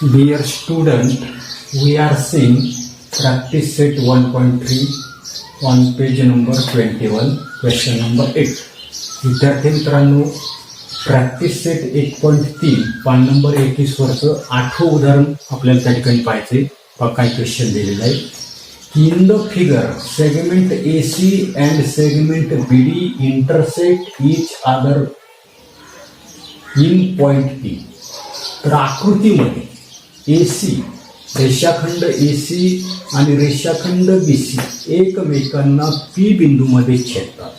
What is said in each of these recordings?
Dear student, we are seeing practice set 1.3 on page number 21, question number 8. विद्यार्थी मित्रांनो, practice set 1.3 पान number 21 वरचं 8वं उदाहरण आपल्याला त्या ठिकाणी पाहायचे. काय क्वेश्चन दिलेलं आहे की in the figure segment AC and segment BD intersect each other in point P. तर आकृतीमध्ये AC रेषाखंड AC आणि रेषाखंड BC एकमेकांना P बिंदूमध्ये छेदतात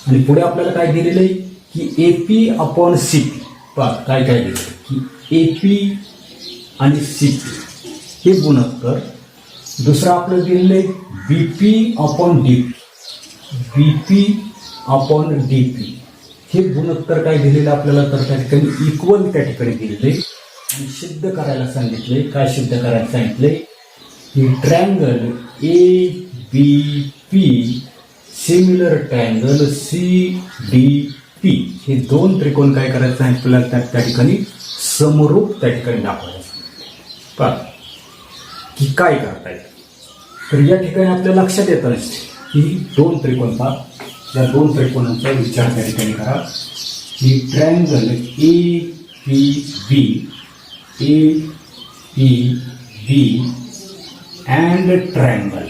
आणि पुढे आपल्याला काय दिलेलं आहे की AP अपॉन CP. पहा काय काय दिलेलं की AP आणि CP हे गुणोत्तर. दुसरं आपलं दिलेलं आहे BP upon DP. BP upon DP हे गुणोत्तर काय दिलेलं आपल्याला तर त्या ठिकाणी इक्वल त्या ठिकाणी दिलेले आणि सिद्ध करायला सांगितले. काय सिद्ध करायला सांगितले की triangle ABP similar triangle CDP हे दोन त्रिकोण काय करायचं सांगितलं त्या ठिकाणी समरूप त्या ठिकाणी दाखवायचं. पहा की काय करतायत तर या ठिकाणी आपल्या लक्षात येत नसते की दोन त्रिकोण पहा. या दोन त्रिकोणांचा विचार त्या ठिकाणी करा की ट्रायंगल APB अँड ट्रायंगल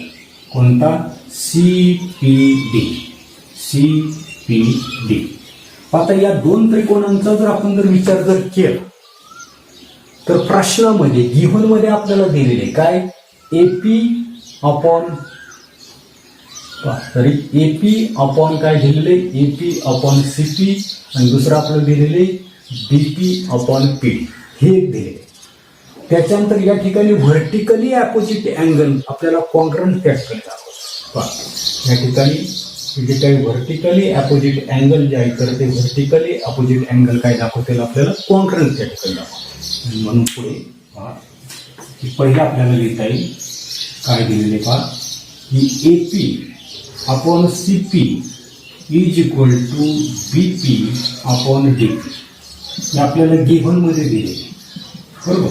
कोणता CPD. आता या दोन त्रिकोणांचा जर आपण विचार केला तर प्रश्नामध्ये गिव्हन मध्ये आपल्याला दिलेले काय AP अपॉन तरी AP अपॉन काय दिलेले AP अपॉन CP आणि दुसरं आपल्याला दिलेले DP अपॉन PD हे दिले. त्याच्यानंतर या ठिकाणी व्हर्टिकली अपोजिट अँगल आपल्याला कॉन्ग्रंट त्या ठिकाणी दाखवतो. या ठिकाणी जे काही व्हर्टिकली अपोजिट अँगल जे आहे तर ते व्हर्टिकली अपोजिट अँगल काय दाखवतील आपल्याला कॉन्ग्रंट त्या ठिकाणी दाखवतो. म्हणून पुढे पहा की पहिला आपल्याला लिहिता येईल काय दिलेले पहा की AP upon CP is equal to BP upon DP. हे आपल्याला गिव्हन मध्ये दिले बरोबर.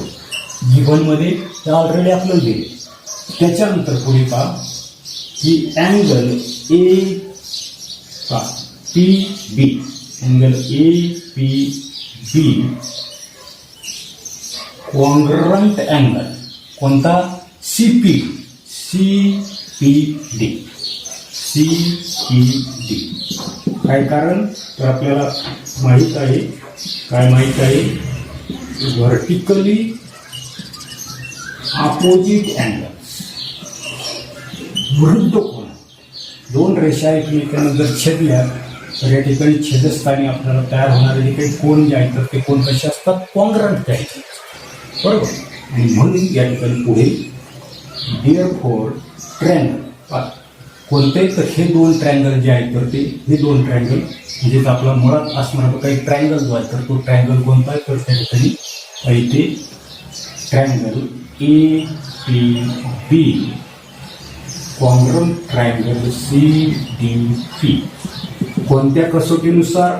गिव्हन मध्ये ते ऑलरेडी आपल्याला दिले. त्याच्यानंतर पुढे पहा की angle APB angle APB congruent angle कोणता CPD. काय कारण तर आपल्याला माहित आहे काय माहित आहे व्हर्टिकली अपोजिट अँगल विरुद्ध कोन दोन रेषा एकमेकांना जर छेदल्या तर या ठिकाणी छेदस्थानी आपल्याला तयार होणारे जे काही कोन जे आहेत तर ते कोन कसे असतात कॉन्ग्रंट आहेत बरोबर. आणि म्हणून या ठिकाणी पुढे देअरफॉर ट्रायंगल कोणते तर हे दोन ट्रायंगल जे आहेत तर ते हे दोन ट्रायंगल म्हणजेच आपला मुळात असणारा काही ट्रायंगल जो आहे तर तो ट्रायंगल कोणता आहे तर त्या ठिकाणी इथे triangle APB congruent triangle CDP कोणत्या कसोटीनुसार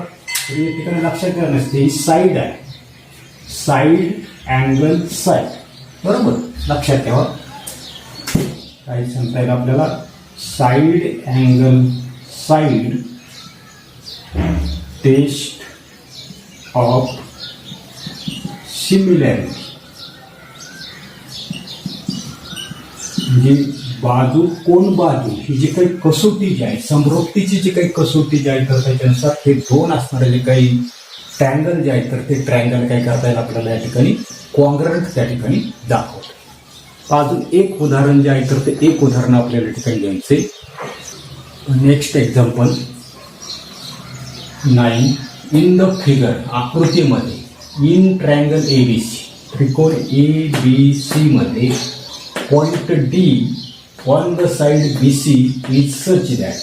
तर या ठिकाणी लक्षात घ्या नसते ही साईड आहे. साईड अँगल साईड बरोबर लक्षात ठेवा. काय सांगता येईल आपल्याला side angle side test of similarity म्हणजे बाजू कोण बाजू ही जी काही कसोटी जी आहे समरोक्तीची जी काही कसोटी जी आहे तर त्याच्यानुसार हे दोन असणारे जे काही ट्रायंगल जे आहे तर ते ट्रायंगल काय करता येईल आपल्याला या ठिकाणी कॉन्ग्रंट त्या ठिकाणी दाखवतो. अजून एक उदाहरण जे आहे तर ते एक उदाहरण आपल्याला ठिकाणी घ्यायचे. Next example 9 in the figure आकृतीमध्ये इन ट्रायंगल ABC त्रिकोण ABC मध्ये point D on the side BC is such that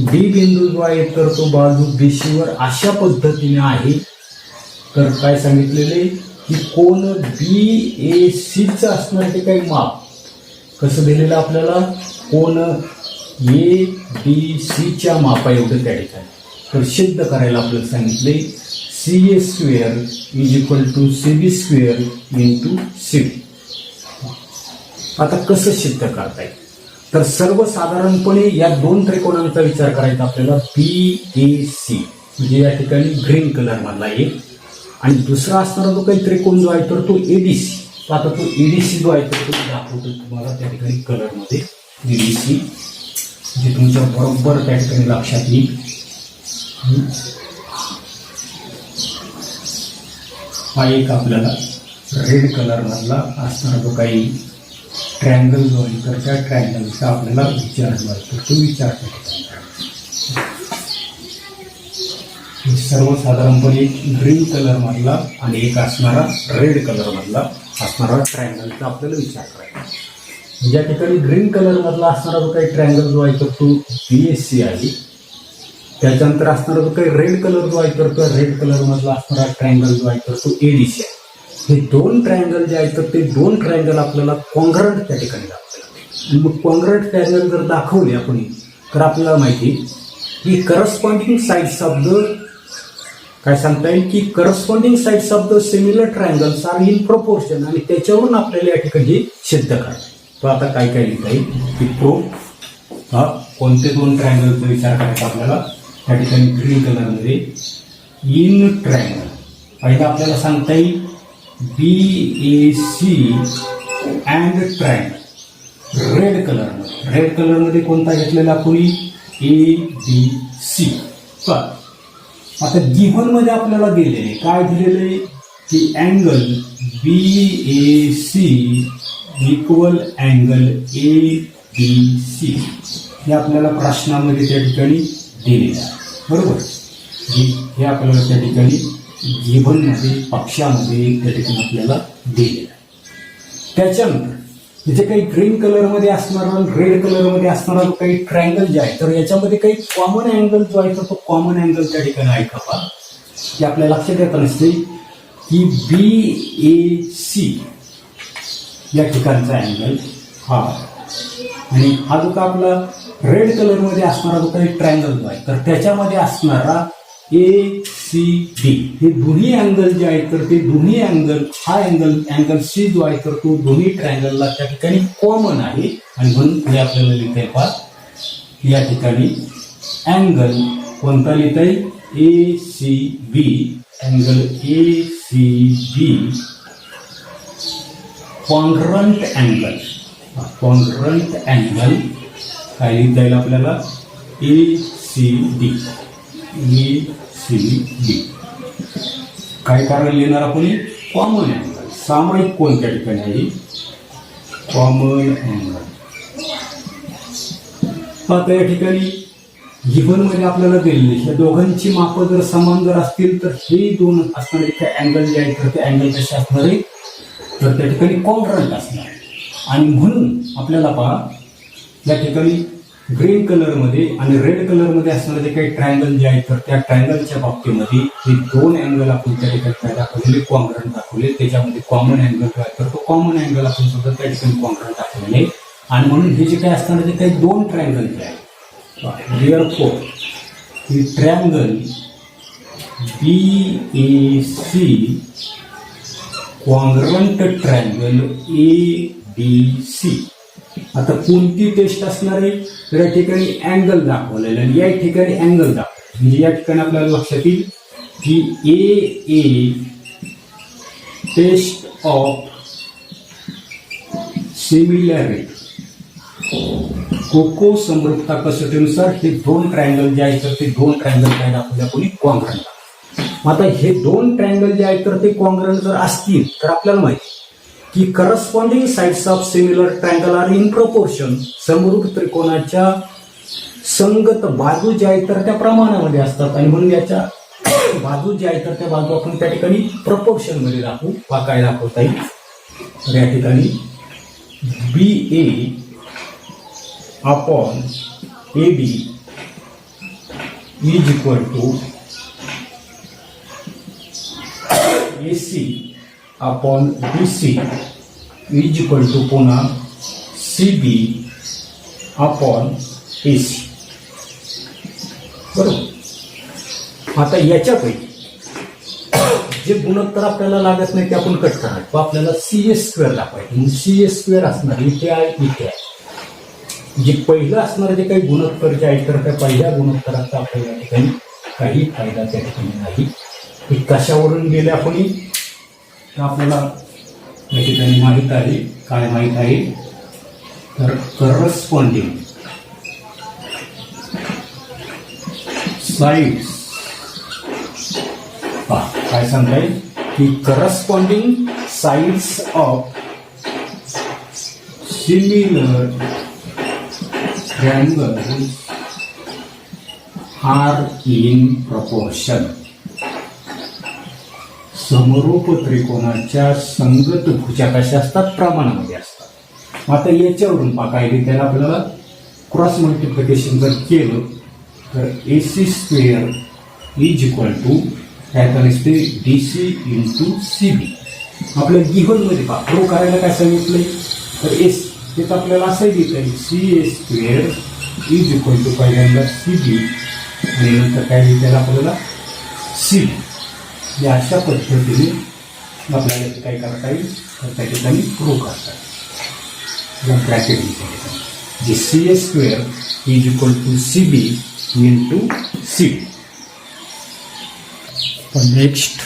D बिंदू जो आहे तर तो बाजू BC वर अशा पद्धतीने आहे तर काय सांगितलेले की कोण BAC असणार ते काही माप कसं दिलेलं आपल्याला कोण ABCच्या मापा एवढं त्या ठिकाणी तर सिद्ध करायला आपल्याला सांगितले CA square is equal to CB square into CD. आता कसं सिद्ध करता येईल? तर सर्वसाधारणपणे या दोन त्रिकोणांचा विचार करायचा आपल्याला. BAC म्हणजे या ठिकाणी ग्रीन कलर मधला एक, आणि दुसरा असणारा जो काही त्रिकोण जो आहे तर तो ADC. आता तो ADC जो आहे तर तो दाखवतो तुम्हाला त्या ठिकाणी कलरमध्ये. ADC जे तुमच्या बरोबर त्या ठिकाणी लक्षात येईल. हा एक आपल्याला रेड कलर मधला असणारा जो काही ट्रायंगल जो आहे तर त्या ट्रायंगलचा आपल्याला विचार जो आहे तर तो विचार सर्वसाधारणपणे ग्रीन कलर मधला आणि एक असणारा रेड कलर मधला असणारा ट्रायंगलचा आपल्याला विचार करायचा. ज्या ठिकाणी ग्रीन कलर मधला असणारा जो काही ट्रायंगल जो आहे तर तो BAC आहे. त्याच्यानंतर असणारा जो काही रेड कलर जो आहे तर तो रेड कलर मधला असणारा ट्रायंगल जो आहे तर तो ADC आहे. हे दोन ट्रायंगल जे आहेत तर ते दोन ट्रायंगल आपल्याला कॉन्ग्रंट त्या ठिकाणी दाखवले. आणि मग कॉन्ग्रंट ट्रायंगल जर दाखवले आपण तर आपल्याला माहिती की करस्पॉन्डिंग साइड्स ऑफ द काय सांगता येईल की corresponding sides of the similar triangles are in proportion. आणि त्याच्यावरून आपल्याला या ठिकाणी सिद्ध करायचं. तो आता काय काय लिहिता येईल की हा कोणते दोन ट्रायंगलचा विचार करायचा आपल्याला त्या ठिकाणी ग्रीन कलरमध्ये. इन ट्रायंगल पहिला आपल्याला सांगता येईल BAC अँड ट्रायंगल रेड कलरमध्ये. रेड कलरमध्ये कोणता घेतलेला कोणी ABC. आता गिव्हन मध्ये आपल्याला दिलेले काय दिलेले की angle BAC equal angle ABC हे आपल्याला प्रश्नामध्ये त्या ठिकाणी दिलेलं आहे. बरोबर. हे आपल्याला त्या ठिकाणी गिव्हन मध्ये पक्षामध्ये त्या ठिकाणी आपल्याला दिलेलं आहे. त्याच्यानंतर इथे काही ग्रीन कलर मध्ये असणारा रेड कलर मध्ये असणारा जो काही ट्रायंगल जे आहे तर याच्यामध्ये काही कॉमन अँगल जो आहे तो कॉमन अँगल त्या ठिकाणी आहे का की आपल्या लक्षात येत नसते की BAC या ठिकाणचा अँगल हा, आणि हा जो का आपला रेड कलर मध्ये असणारा जो काही ट्रायंगल जो आहे तर त्याच्यामध्ये असणारा ACD हे दोन्ही अँगल जे आहेत तर ते दोन्ही अँगल हा अँगल C जो आहे तर तो दोन्ही ट्रायंगलला त्या ठिकाणी कॉमन आहे. आणि म्हणून हे आपल्याला लिहिता येईल या ठिकाणी अँगल कोणता लिहिता येईल ACB. Angle ACB congruent angle. Congruent angle काय लिहिता येईल आपल्याला ACD. काय कारण लिहिणार आपण कॉमन अँगल. सामायिक कोण त्या ठिकाणी आहे कॉमन अँगल. आता या ठिकाणी गिव्हन मध्ये आपल्याला दिलेले या दोघांची माप जर समान जर असतील तर हे दोन असणारे काही अँगल जे आहेत तर ते अँगल कसे असणार आहे तर त्या ठिकाणी कॉन्ग्रंट असणार. आणि म्हणून आपल्याला पहा या ठिकाणी ग्रीन कलर मध्ये आणि रेड कलर मध्ये असणारे जे काही ट्रायंगल जे आहेत तर त्या ट्रायंगलच्या बाबतीमध्ये हे दोन अँगल आपण त्या ठिकाणी दाखवलेले कॉन्ग्रंट दाखवले. त्याच्यामध्ये कॉमन अँगल जो आहे तर तो कॉमन अँगल आपण सुद्धा त्या ठिकाणी कॉन्ग्रंट दाखवले. आणि म्हणून हे जे काही असणारे जे काही दोन ट्रायंगल जे आहेत therefore हे triangle BAC congruent triangle ABC. आता कोणती टेस्ट असणार आहे तर या ठिकाणी अँगल दाखवलेला आणि या ठिकाणी अँगल दाखवले. म्हणजे या ठिकाणी आपल्याला लक्षात येईल की AA टेस्ट ऑफ सिमिलॅरिटी कोको समरूपता कसोटीनुसार हे दोन ट्रायंगल जे आहेत तर ते दोन ट्रायंगल काय दाखवले आपण कॉन्ग्रंट. आता हे दोन ट्रायंगल जे आहेत तर ते कॉन्ग्रंट जर असतील तर आपल्याला माहिती की corresponding sides of similar triangle are in proportion. समरूप त्रिकोणाच्या संगत बाजू ज्या आहेत तर त्या प्रमाणामध्ये असतात. आणि म्हणून याच्या बाजू ज्या आहेत तर त्या बाजू आपण त्या ठिकाणी प्रपोर्शन मध्ये दाखवू. काय दाखवता येईल तर या ठिकाणी BA upon AB is equal to AC upon BC is equal to पुन्हा CB अपॉन AC. बरोबर. आता याच्यापैकी जे गुणोत्तर आपल्याला लागत नाही ते आपण कट करणार. तो आपल्याला CS² दाखवायचं. CS² असणार इथे आहे, इथे आहे. जे पहिलं असणार जे काही गुणोत्तर जे आहे तर त्या पहिल्या गुणोत्तराचा आपल्याला या ठिकाणी काही फायदा त्या ठिकाणी नाही. हे कशावरून गेले आपण तर आपल्याला या ठिकाणी माहित आहे. काय माहित आहे तर करस्पॉन्डिंग साइड्स. काय सांगताय की corresponding sides of similar triangles R in proportion. समरूप त्रिकोणाच्या संगत भुजा कशा असतात प्रमाणामध्ये असतात. आता याच्यावरून काय त्याला आपल्याला क्रॉस मल्टिप्लिकेशन जर केलं तर AC² इज इक्वल टू काय असते DC इंटू CB. आपल्या गिव्हन मध्ये प्रूव्ह करायला काय सांगितलंय तर तेच आपल्याला असं देत आहे CA² इज इक्वल टू पहिल्यांदा CB आणि नंतर काय देत आपल्याला CB. या अशा पद्धतीने आपल्याला काय करता येईल तर त्या ठिकाणी प्रूव्ह करता येईल. ब्रॅकेट जे CA² is equal to CB into CB. Next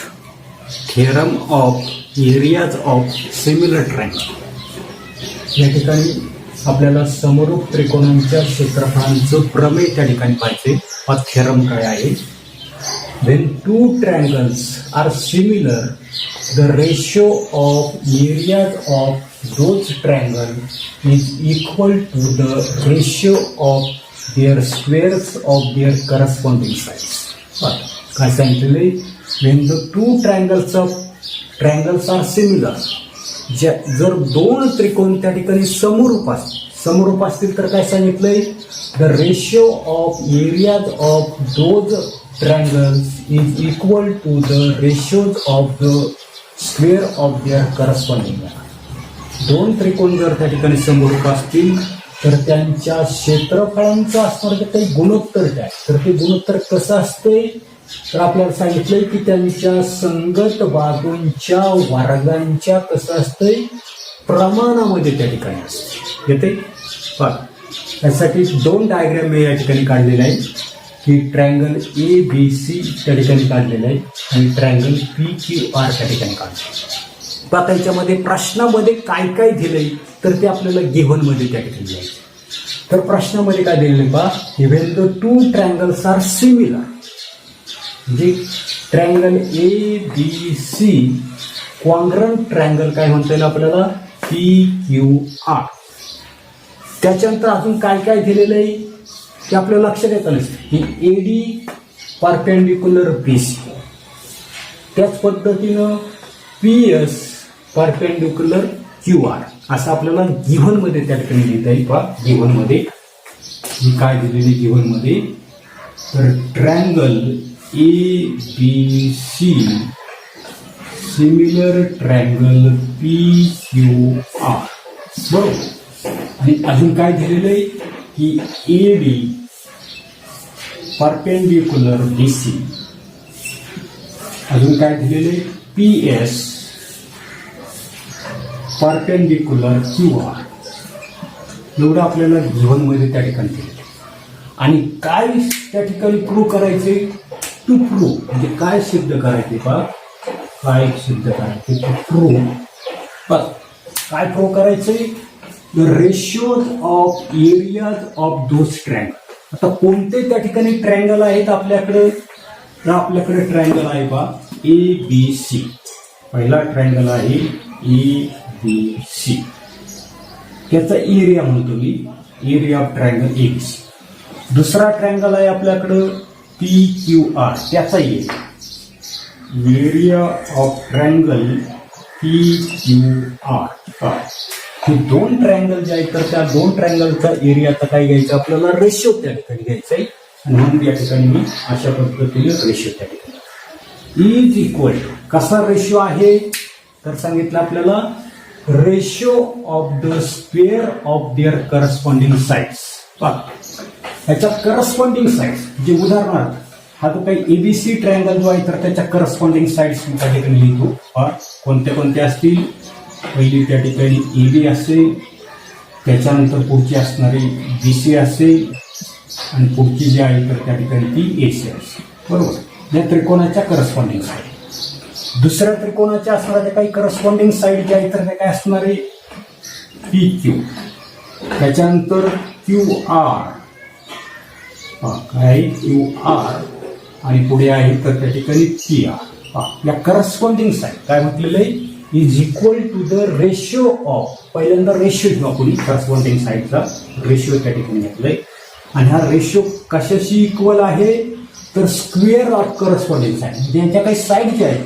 theorem of areas of similar triangle. या ठिकाणी आपल्याला समरूप त्रिकोणांच्या क्षेत्रफळांचं प्रमेय त्या ठिकाणी पाहिजे. हा थेरम काय आहे. When two triangles are similar, the ratio of areas of those triangles is equal to the ratio of their squares of their corresponding sides. काय सांगितले when the two triangles are similar. जर दोन त्रिकोण त्या ठिकाणी समरूप असतील तर काय सांगितलंय the ratio of areas of those triangles is equal to the ratios of the square of their corresponding. दोन त्रिकोण जर त्या ठिकाणी समरूप असतील तर त्यांच्या क्षेत्रफळांचं असणार जे काही गुणोत्तर आहे तर ते गुणोत्तर कसं असते तर आपल्याला सांगितलंय की त्यांच्या संगत बाजूंच्या वर्गांच्या कसं असतंय प्रमाणामध्ये त्या ठिकाणी असते. येते त्यासाठी दोन डायग्राम मी या ठिकाणी काढलेले आहे की ट्रायंगल ABC त्या ठिकाणी काढलेलं आहे आणि ट्रायंगल PQR त्या ठिकाणी काढलं. आता त्याच्यामध्ये प्रश्नामध्ये काय काय दिलंय तर ते आपल्याला गिव्हन मध्ये त्या ठिकाणी द्यायचं. तर प्रश्नामध्ये काय दिलेलं पहा even the two triangles are similar. म्हणजे ट्रायंगल ABC कॉन्ग्रंट ट्रायंगल काय म्हणता येईल आपल्याला PQR. त्याच्यानंतर अजून काय काय दिलेलं आहे ते आपल्याला लक्षात येतं की AD परपेंडिक्युलर BC. त्याच पद्धतीनं PS परपेंडिक्युलर QR असं आपल्याला गिव्हन मध्ये त्या ठिकाणी लिहिता येईल. पहा गिव्हन मध्ये काय दिलेले गिव्हन मध्ये तर triangle ABC similar triangle PQR बरोबर. आणि अजून काय दिलेलं आहे की AD परपेंडिक्युलर BC. अजून काय दिलेले PS परपेंडिक्युलर QR. एवढं आपल्याला गिव्हन मध्ये त्या ठिकाणी दिलेलं. आणि काय त्या ठिकाणी प्रूव्ह करायचे टू प्रूव्ह म्हणजे काय सिद्ध करायचे पहा काय सिद्ध करायचे टू प्रूव्ह. बस काय प्रूव्ह करायचे the ratios of areas of those triangle. आता कोणते त्या ठिकाणी ट्रायंगल आहेत आपल्याकडे तर आपल्याकडे ट्रायंगल आहे पहा ABC. पहिला ट्रायंगल आहे ABC. त्याचा एरिया म्हणतो मी एरिया ऑफ ट्रायंगल ABC. दुसरा ट्रायंगल आहे आपल्याकडं PQR. त्याचा एरिया ऑफ ट्रायंगल PQR. हे दोन ट्रायंगल जे आहेत तर त्या दोन ट्रायंगलचा एरियाचा काय घ्यायचा आपल्याला रेशो त्या ठिकाणी घ्यायचा आहे. म्हणून या ठिकाणी मी अशा पद्धतीने रेशो त्या ठिकाणी इज इक्वल कसा रेशो आहे तर सांगितलं आपल्याला ratio of the square of their corresponding sides. याच्या करस्पॉन्डिंग साइड्स जे उदाहरणार्थ हा जो काही एबीसी ट्रायंगल जो आहे तर त्याच्या करस्पॉन्डिंग साईड्स मी त्या ठिकाणी लिहितो. कोणत्या कोणत्या असतील? पहिली त्या ठिकाणी एबी असेल, त्याच्यानंतर पुढची असणारी बीसी असेल आणि पुढची जी आहे तर त्या ठिकाणी ती एसी असेल. बरोबर. या त्रिकोणाच्या करस्पॉन्डिंग साईड. दुसऱ्या त्रिकोणाच्या असणाऱ्या काही करस्पॉन्डिंग साईड जे आहे तर ते काय असणार आहे? P Q. त्याच्यानंतर क्यू आर, काय क्यू आर आणि पुढे आहे तर त्या ठिकाणी पी आर. या करस्पॉन्डिंग साईड काय म्हटलेलं आहे? Is equal to the ratio of, पहिल्यांदा रेशिओ घेऊ आपण करस्पॉन्डिंग साईडचा रेशिओ त्या ठिकाणी घेतलाय. आणि हा रेशिओ कशाशी इक्वल आहे? तर स्क्वेअर ऑफ करस्पॉन्डिंग साईड. म्हणजे यांच्या काही साईड ज्या आहेत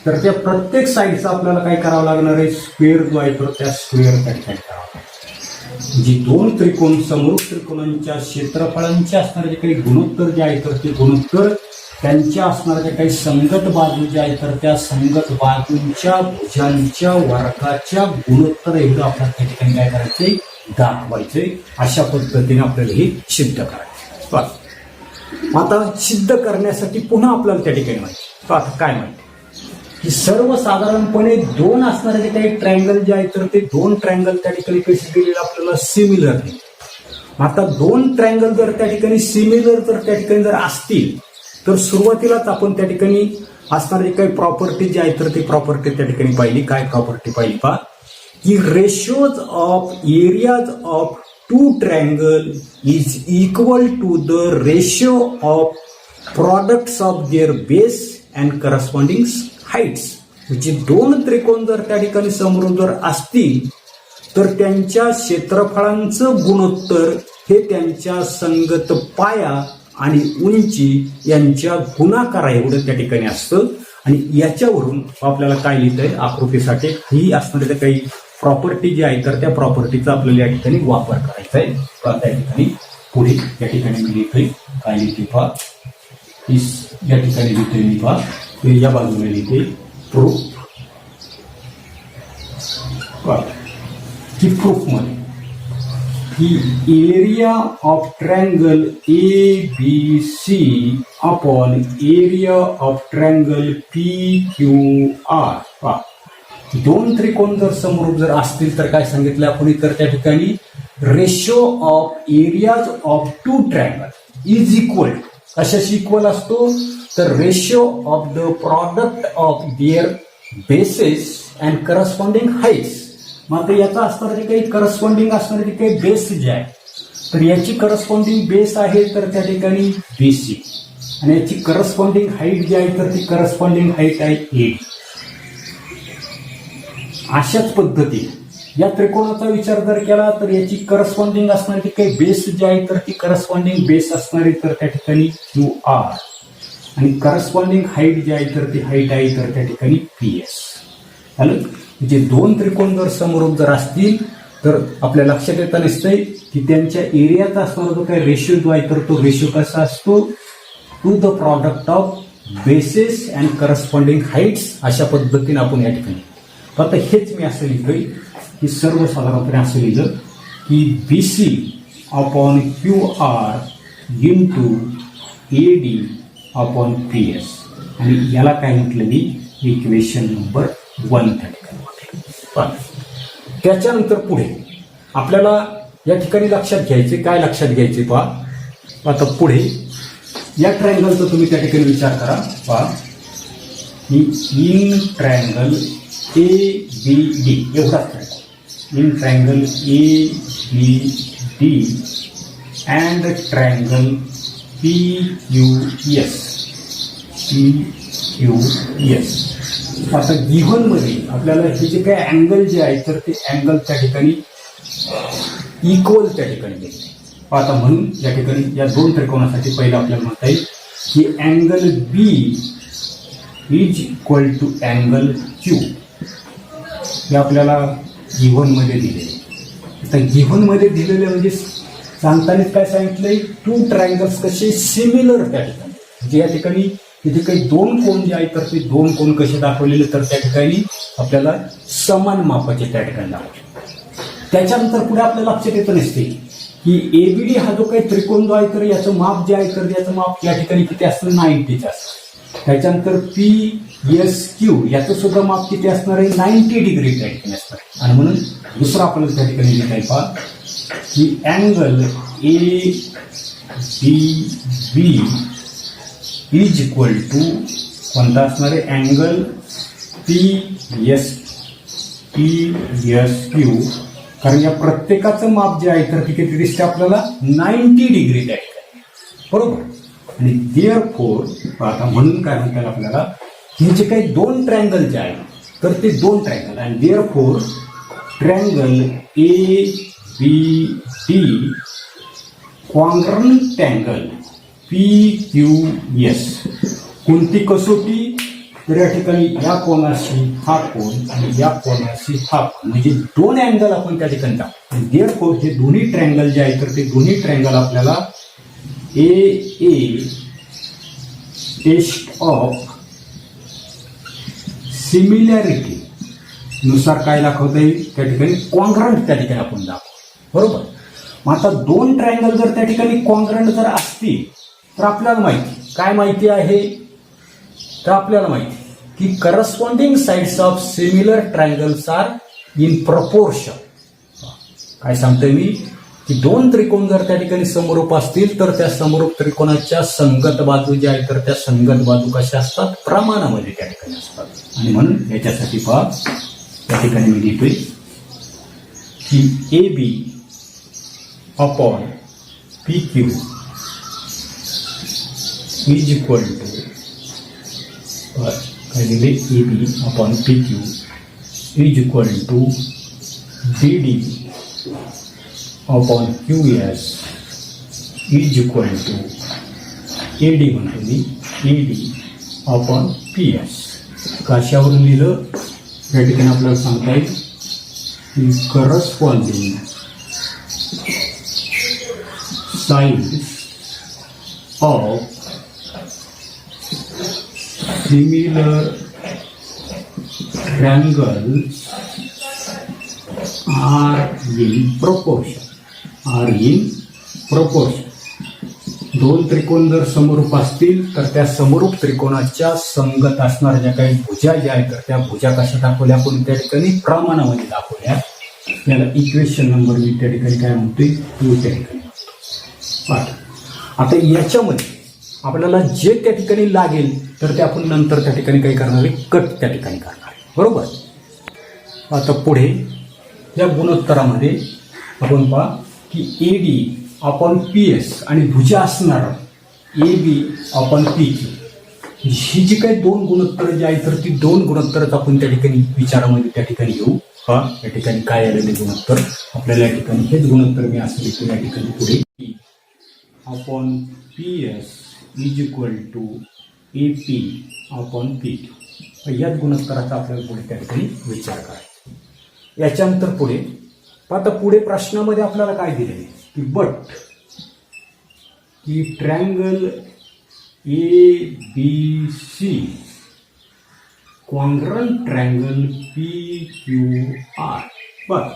तर त्या प्रत्येक साईडचा आपल्याला काय करावं लागणार आहे? स्क्वेअर जो आहे तर त्या स्क्वेअर त्या ठिकाणी करावं लागणार. जी दोन त्रिकोण समरूप त्रिकोणांच्या क्षेत्रफळांचे असणारे जे काही गुणोत्तर जे आहे तर ते गुणोत्तर त्यांच्या असणाऱ्या ज्या काही संगत बाजू ज्या आहेत तर त्या संगत बाजूंच्या भुजांच्या वर्गाच्या गुणोत्तर एवढं आपल्याला त्या ठिकाणी काय करायचंय? दाखवायचंय. अशा पद्धतीने आपल्याला हे सिद्ध करायचं. आता सिद्ध करण्यासाठी पुन्हा आपल्याला त्या ठिकाणी माहिती. आता काय माहिती की सर्वसाधारणपणे दोन असणारे जे काही ट्रायंगल जे आहेत तर ते दोन ट्रायंगल त्या ठिकाणी कसे दिलेले आपल्याला? सिमिलर नाही. आता दोन ट्रायंगल जर त्या ठिकाणी सिमिलर जर त्या ठिकाणी जर असतील तर सुरुवातीलाच आपण त्या ठिकाणी असणारी काही प्रॉपर्टी जी आहे तर ती प्रॉपर्टी त्या ठिकाणी पाहिली. काय प्रॉपर्टी पाहिली? पहा की ratios of areas of two triangle is equal to the ratio of products of their base and corresponding heights. म्हणजे दोन त्रिकोण जर त्या ठिकाणी समोरून जर असतील तर त्यांच्या क्षेत्रफळांचं गुणोत्तर हे त्यांच्या संगत पाया आणि उंची यांच्या गुणाकारा एवढं त्या ठिकाणी असतं. आणि याच्यावरून आपल्याला काय लिहितंय? आकृतीसाठी ही असणारी काही प्रॉपर्टी जी आहे तर त्या प्रॉपर्टीचा आपल्याला या ठिकाणी वापर करायचा आहे. त्या ठिकाणी पुढे या ठिकाणी मी लिहितोय. काय लिहिते पहा? या ठिकाणी लिहितोय मी पहा. या बाजूला लिहिते प्रूफ. की प्रूफ मध्ये की area of triangle A B C upon area of triangle P Q R. दोन त्रिकोण जर समोर जर असतील तर काय सांगितलं आपण? तर त्या ठिकाणी ratio of areas of two triangle is equal to, कशाशी इक्वल असतो? तर ratio of the product of their bases and corresponding heights. मग याचा असणारे जे काही करस्पॉन्डिंग असणारे जे काही बेस जे आहे तर याची करस्पॉन्डिंग बेस आहे तर त्या ठिकाणी बीसी आणि याची करस्पॉन्डिंग हाईट जी आहे तर ती करस्पॉन्डिंग हाईट आहे ए. अशाच पद्धतीने या त्रिकोणाचा विचार जर केला तर याची करस्पॉन्डिंग असणारी काही बेस जे आहे तर ती करस्पॉन्डिंग बेस असणारी तर त्या ठिकाणी क्यू आर आणि करस्पॉन्डिंग हाईट जी आहे तर ती हाईट आहे तर त्या ठिकाणी पी एस. म्हणजे दोन त्रिकोण जर समोरून जर असतील तर आपल्या लक्षात येतं नसतंय की त्यांच्या एरियाचा असणारा जो काही रेशिओ जो आहे तर तो रेशिओ कसा असतो? To the product of bases and corresponding heights. अशा पद्धतीने आपण या ठिकाणी आता हेच मी असं लिहितोय की सर्वसाधारणपणे असं लिहिलं की B C upon Q R into A D upon P S. आणि याला काय म्हटलं मी? इक्वेशन नंबर 1 त्या ठिकाणी. त्याच्यानंतर पुढे आपल्याला या ठिकाणी लक्षात घ्यायचे, काय लक्षात घ्यायचे पहा. आता पुढे या ट्रायंगलचा तुम्ही त्या ठिकाणी विचार करा. पहा की in triangle A B D एवढाच triangle, in triangle A B D and triangle P Q S. P Q S. आता गिव्हन मध्ये आपल्याला हे जे काही अँगल जे आहे तर ते अँगल त्या ठिकाणी इक्वल त्या ठिकाणी घ्यायचे. आता म्हणून या ठिकाणी या दोन त्रिकोणासाठी पहिलं आपल्याला म्हणता येईल की angle B is equal to angle Q. हे आपल्याला गिव्हन मध्ये दिलेले. आता गिव्हन मध्ये दिलेले म्हणजे सांगताना काय सांगितलंय? टू ट्रायंगल्स कसे सिमिलर त्या ठिकाणी, म्हणजे या ठिकाणी तिथे काही दोन कोण जे आहेत तर ते दोन कोण कसे दाखवलेले तर त्या ठिकाणी आपल्याला समान मापाचे त्या ठिकाणी दाखवले. त्याच्यानंतर पुढे आपल्या लक्षात येतं नसते की एबीडी हा जो काही त्रिकोण जो आहे तर याचं माप जे आहे तर याचं माप या ठिकाणी किती असतं 90 असतं. त्याच्यानंतर पी एस क्यू याचं सुद्धा माप किती असणार आहे 90 डिग्री त्या ठिकाणी असणार आहे. आणि म्हणून दुसरं आपल्याला त्या ठिकाणी लिहिता आहे पहा की angle A B B is equal to कोणता असणार आहे अँगल पी एस क्यू, कारण या प्रत्येकाचं माप जे आहे तर ते किती दिसते आपल्याला 90 डिग्री त्या ठिकाणी, बरोबर. आणि देअरफोर आता म्हणून काय म्हणतात आपल्याला हे जे काही दोन ट्रँगल जे आहेत तर ते दोन ट्रँगल आणि therefore triangle A B D congruent angle P Q S कोणती कसोटी तर या ठिकाणी या कोणाशी हा कोण आणि या कोणाशी हा कोण म्हणजे दोन अँगल आपण त्या ठिकाणी टाकतो. देअरफोर हे दोन्ही ट्रँगल जे आहे तर ते दोन्ही ट्रँगल आपल्याला ए टेस्ट ऑफ सिमिलॅरिटी नुसार काय दाखवता येईल त्या ठिकाणी कॉन्ग्रंट त्या ठिकाणी आपण दाखवू, बरोबर. मग आता दोन ट्रँगल जर त्या ठिकाणी कॉन्ग्रंट जर असतील तर आपल्याला माहिती काय माहिती आहे तर आपल्याला माहिती की corresponding sides of similar triangles are in proportion. काय सांगतोय मी की दोन त्रिकोण जर त्या ठिकाणी समरूप असतील तर त्या समरूप त्रिकोणाच्या संगत बाजू ज्या आहेत तर त्या संगत बाजू कशा असतात प्रमाणामध्ये त्या ठिकाणी असतात. आणि म्हणून याच्यासाठी पहा त्या ठिकाणी मी लिहितोय की A B upon P Q is equal to काय दिले A B upon P Q is equal to D D upon Q S is equal to A D म्हणतो मी A D upon P S. कशावरून लिहिलं या ठिकाणी आपल्याला सांगता येईल की corresponding sides of similar triangles are in proportion. दोन त्रिकोण जर समरूप असतील तर त्या समरूप त्रिकोणाच्या संगत असणाऱ्या ज्या काही भुजा ज्या आहेत तर त्या भुजा कशा दाखवल्या आपण त्या ठिकाणी प्रमाणामध्ये दाखवल्या. याला इक्वेशन नंबर मी त्या ठिकाणी काय म्हणतोय टू त्या ठिकाणी म्हणतो. आता याच्यामध्ये आपल्याला जे त्या ठिकाणी लागेल तर ते आपण नंतर त्या ठिकाणी काय करणार आहे कट त्या ठिकाणी करणार आहे, बरोबर. आता पुढे या गुणोत्तरामध्ये आपण पहा की A D upon P S आणि भुजा असणार A B upon P Q ही जी काही दोन गुणोत्तर जे आहेत तर ती दोन गुणोत्तरच आपण त्या ठिकाणी विचारामध्ये त्या ठिकाणी घेऊ. या ठिकाणी काय आलेले गुणोत्तर आपल्याला या ठिकाणी हेच गुणोत्तर मी असं लिहितो या ठिकाणी पुढे upon P S is equal to A P upon P Q. याच गुणोत्तराचा आपल्याला पुढे त्या ठिकाणी विचार करायचा. याच्यानंतर पुढे आता पुढे प्रश्नामध्ये आपल्याला काय दिलेले की बट की triangle A B C congruent triangle P Q R. बर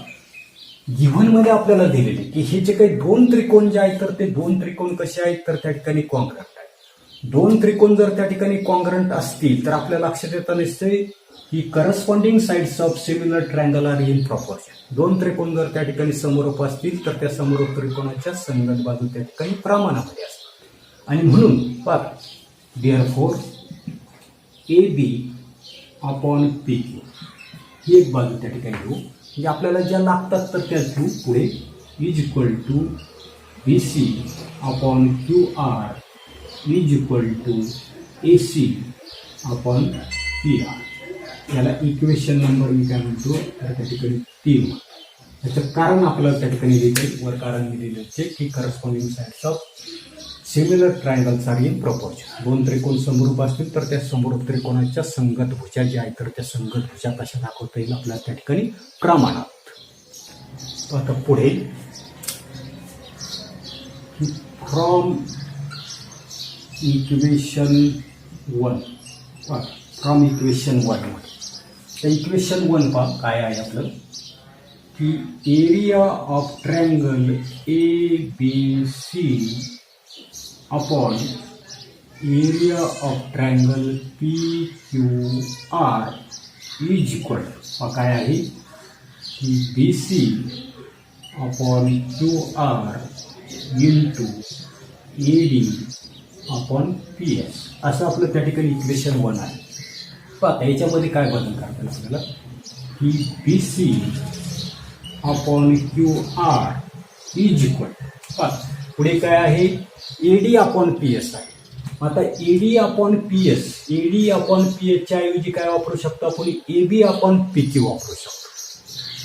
गिव्हन मध्ये आपल्याला दिलेले की हे जे काही दोन त्रिकोण जे आहेत तर ते दोन त्रिकोण कसे आहेत तर त्या ठिकाणी कॉन्ग्रंट आहेत. दोन त्रिकोण जर त्या ठिकाणी कॉन्ग्रंट असतील तर आपल्या लक्षात येतं निश्चय की corresponding sides of similar triangle R in proportion. दोन त्रिकोण जर त्या ठिकाणी समरूप असतील तर त्या समरूप त्रिकोणाच्या संगत बाजू त्या ठिकाणी प्रमाणामध्ये असतात. आणि म्हणून पहा therefore A B upon P Q ही एक बाजू त्या ठिकाणी घेऊ म्हणजे आपल्याला ज्या लागतात तर त्या घेऊ. पुढे is equal to B C upon Q R is equal to A C upon P R. याला इक्वेशन नंबर मी काय म्हणतो तर त्या ठिकाणी 3 म्हणतो. त्याचं कारण आपल्याला त्या ठिकाणी लिहिते वर कारण मी लिहिलं की corresponding sides of similar triangles R in proportion. दोन त्रिकोण समरूप असतील तर त्या समरूप त्रिकोणाच्या संगत भुजा ज्या आहेत तर त्या संगत भुजा कशा दाखवता येईल आपल्याला त्या ठिकाणी प्रमाणात. आता पुढे फ्रॉम इक्वेशन 1 फ्रॉम इक्वेशन 1 मध्ये त्या इक्वेशन 1 पहा काय आहे आपलं की area of triangle ABC upon area of triangle PQR is equal काय आहे की BC upon QR into AD upon PS असं आपलं त्या ठिकाणी इक्वेशन 1 आहे. पहा याच्यामध्ये काय बदल करता येईल आपल्याला की BC upon QR is equal पहा पुढे काय आहे AD अपॉन PS आहे. आता AD अपॉन PS च्या ऐवजी काय वापरू शकतो आपण AB अपॉन PQ वापरू शकतो.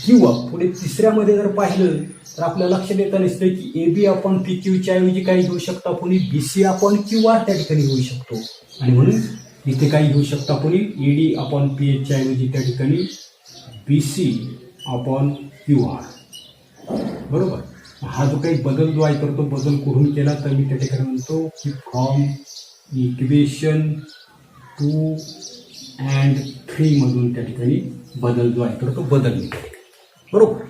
किंवा पुढे तिसऱ्यामध्ये जर पाहिलं तर आपल्याला लक्षात येतं नसतं की AB अपॉन PQ च्या ऐवजी काय घेऊ शकतो आपण BC अपॉन QR त्या ठिकाणी घेऊ शकतो. आणि म्हणून इथे काय घेऊ शकतो आपण AD अपॉन PS च्या ऐवजी त्या ठिकाणी BC अपॉन QR. बरोबर. हा जो काही बदल जो आहे तर तो बदल कुठून केला तर मी त्या ठिकाणी म्हणतो की फ्रॉम इक्वेशन 2 and 3 मधून त्या ठिकाणी बदल जो आहे तर तो बदल मी त्या ठिकाणी. बरोबर.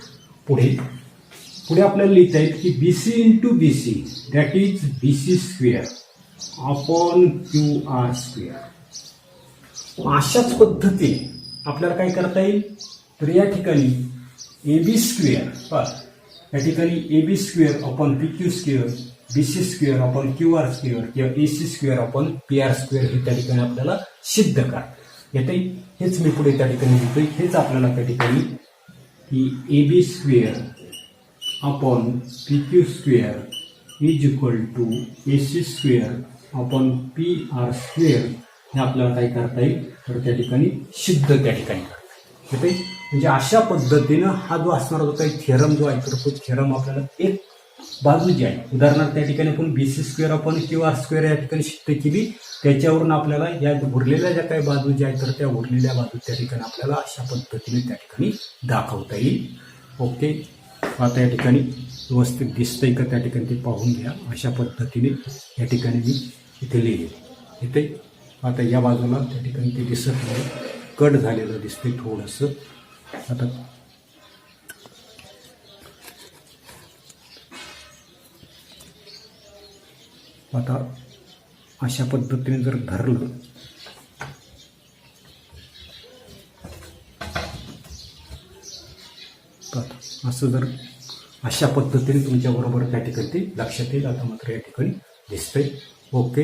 पुढे आपल्याला लिहिता येईल की BC into BC that is BC square upon QR square. अशाच पद्धतीने आपल्याला काय करता येईल तर या ठिकाणी AB स्क्वेअर या ठिकाणी AB square upon PQ square BC square upon QR square किंवा AC square upon PR square हे त्या ठिकाणी आपल्याला सिद्ध करता येते. हेच मी पुढे त्या ठिकाणी लिहितोय. हेच आपल्याला त्या ठिकाणी की AB square upon PQ square is equal to AC square upon PR square हे आपल्याला काय करता येईल तर त्या ठिकाणी सिद्ध त्या ठिकाणी करता येते. म्हणजे अशा पद्धतीनं हा जो असणारा जो काही थेरम जो आहे तर तो थेरम आपल्याला एक बाजू जी आहे उदाहरणार्थ त्या ठिकाणी आपण BC square upon QR square या ठिकाणी सिद्ध केली. त्याच्यावरून आपल्याला या उरलेल्या ज्या काही बाजू ज्या आहेत तर त्या उरलेल्या बाजू त्या ठिकाणी आपल्याला अशा पद्धतीने त्या ठिकाणी दाखवता येईल. ओके. आता या ठिकाणी व्यवस्थित दिसतंय का त्या ठिकाणी ते पाहून घ्या. अशा पद्धतीने या ठिकाणी मी इथे लिहिलेले इथे. आता या बाजूला त्या ठिकाणी ते दिसत नाही कट झालेलं दिसतंय थोडंसं. आता अशा पद्धतीने जर धरलं असं जर अशा पद्धतीने तुमच्या बरोबर त्या ठिकाणी ते लक्षात येईल. आता मात्र या ठिकाणी दिसतंय. ओके.